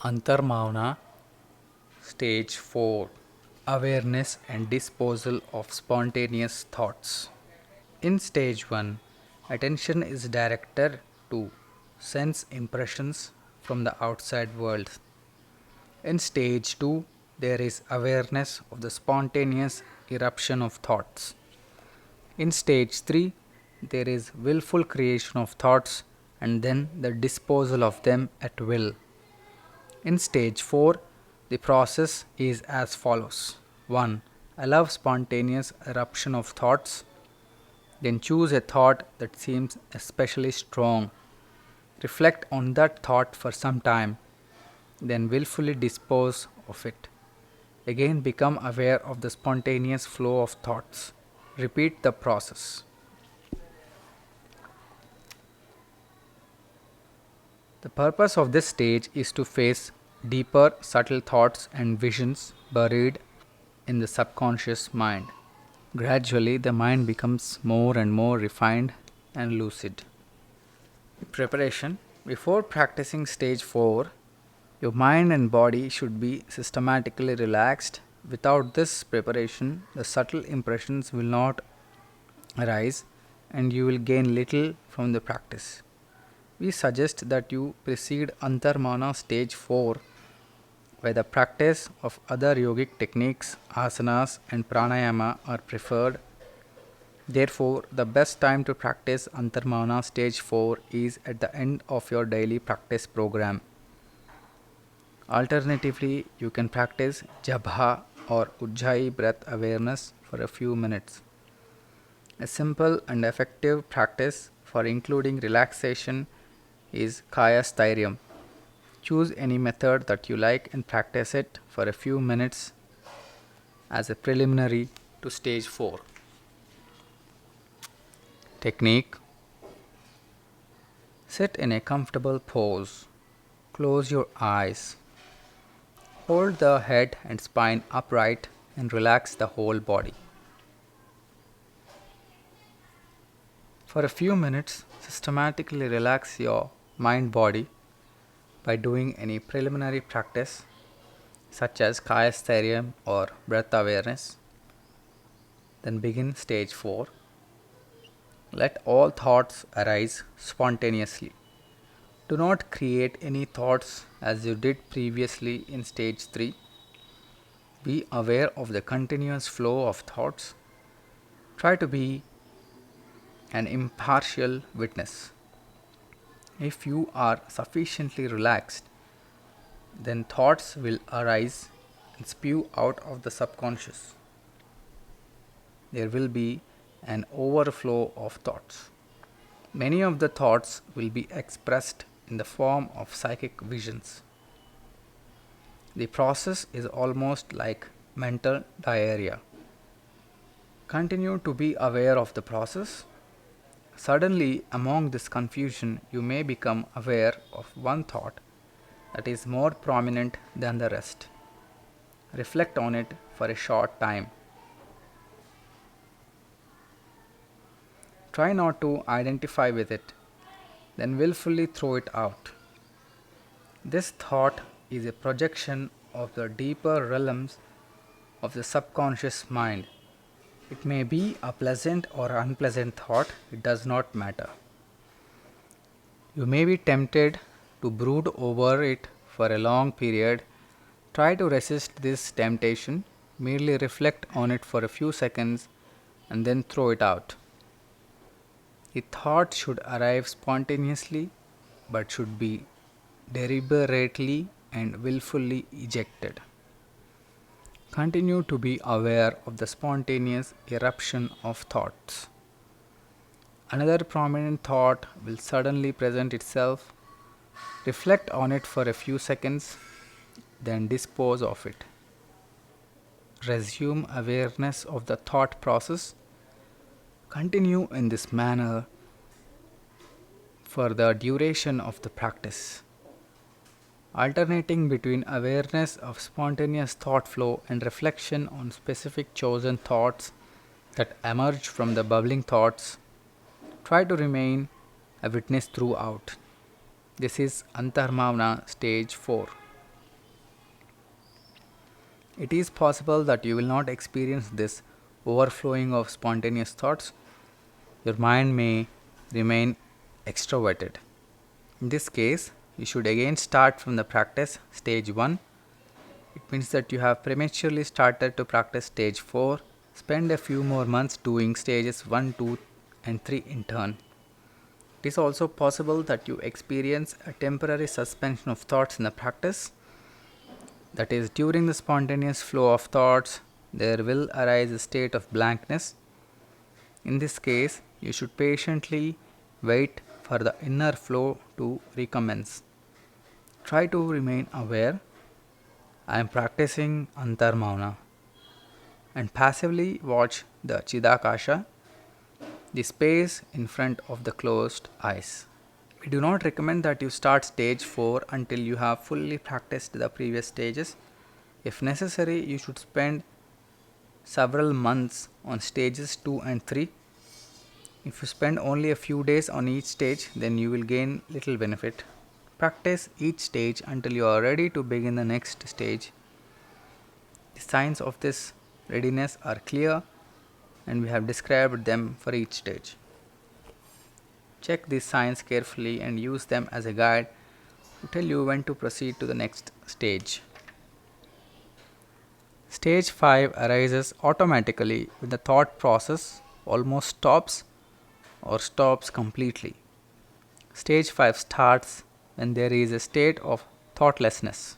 Antar Mouna, Stage 4. Awareness and disposal of spontaneous thoughts. In Stage 1, attention is directed to sense impressions from the outside world. In Stage 2, there is awareness of the spontaneous eruption of thoughts. In Stage 3, there is willful creation of thoughts and then the disposal of them at will. In Stage 4, the process is as follows: 1. Allow spontaneous eruption of thoughts. Then choose a thought that seems especially strong. Reflect on that thought for some time. Then willfully dispose of it. Again, become aware of the spontaneous flow of thoughts. Repeat the process. The purpose of this stage is to face deeper, subtle thoughts and visions buried in the subconscious mind. Gradually, the mind becomes more and more refined and lucid. Preparation. Before practicing stage 4, your mind and body should be systematically relaxed. Without this preparation, the subtle impressions will not arise and you will gain little from the practice. We suggest that you precede Antar Mouna stage 4 where the practice of other yogic techniques, asanas, and pranayama are preferred. Therefore, the best time to practice Antarmana stage 4 is at the end of your daily practice program. Alternatively, you can practice Jabha or Ujjayi breath awareness for a few minutes. A simple and effective practice for including relaxation is Kaya Stairyam. Choose any method that you like and practice it for a few minutes as a preliminary to stage 4. Technique. Sit in a comfortable pose. Close your eyes. Hold the head and spine upright and relax the whole body. For a few minutes, systematically relax your mind body by doing any preliminary practice such as Kaya Stairyam or breath awareness. Then begin stage 4. Let all thoughts arise spontaneously. Do not create any thoughts as you did previously in stage 3. Be aware of the continuous flow of thoughts. Try to be an impartial witness. If you are sufficiently relaxed, then thoughts will arise and spew out of the subconscious. There will be an overflow of thoughts. Many of the thoughts will be expressed in the form of psychic visions. The process is almost like mental diarrhea. Continue to be aware of the process. Suddenly, among this confusion, you may become aware of one thought that is more prominent than the rest. Reflect on it for a short time. Try not to identify with it, then willfully throw it out. This thought is a projection of the deeper realms of the subconscious mind. It may be a pleasant or unpleasant thought, it does not matter. You may be tempted to brood over it for a long period. Try to resist this temptation, merely reflect on it for a few seconds and then throw it out. The thought should arrive spontaneously but should be deliberately and willfully ejected. Continue to be aware of the spontaneous eruption of thoughts. Another prominent thought will suddenly present itself. Reflect on it for a few seconds, then dispose of it. Resume awareness of the thought process. Continue in this manner for the duration of the practice, alternating between awareness of spontaneous thought flow and reflection on specific chosen thoughts that emerge from the bubbling thoughts. Try to remain a witness throughout. This is Antar Mouna stage 4. It is possible that you will not experience this overflowing of spontaneous thoughts. Your mind may remain extroverted. In this case, you should again start from the practice stage 1. It means that you have prematurely started to practice stage 4. Spend a few more months doing stages 1, 2, and 3 in turn. It is also possible that you experience a temporary suspension of thoughts in the practice. That is, during the spontaneous flow of thoughts, there will arise a state of blankness. In this case, you should patiently wait for the inner flow to recommence. Try to remain aware. I am practicing Antar Mouna and passively watch the Chidakasha, the space in front of the closed eyes. We do not recommend that you start stage 4 until you have fully practiced the previous stages. If necessary, you should spend several months on stages 2 and 3. If you spend only a few days on each stage, then you will gain little benefit. Practice each stage until you are ready to begin the next stage. The signs of this readiness are clear and we have described them for each stage. Check these signs carefully and use them as a guide to tell you when to proceed to the next stage. Stage 5 arises automatically when the thought process almost stops or stops completely. Stage 5 starts when there is a state of thoughtlessness.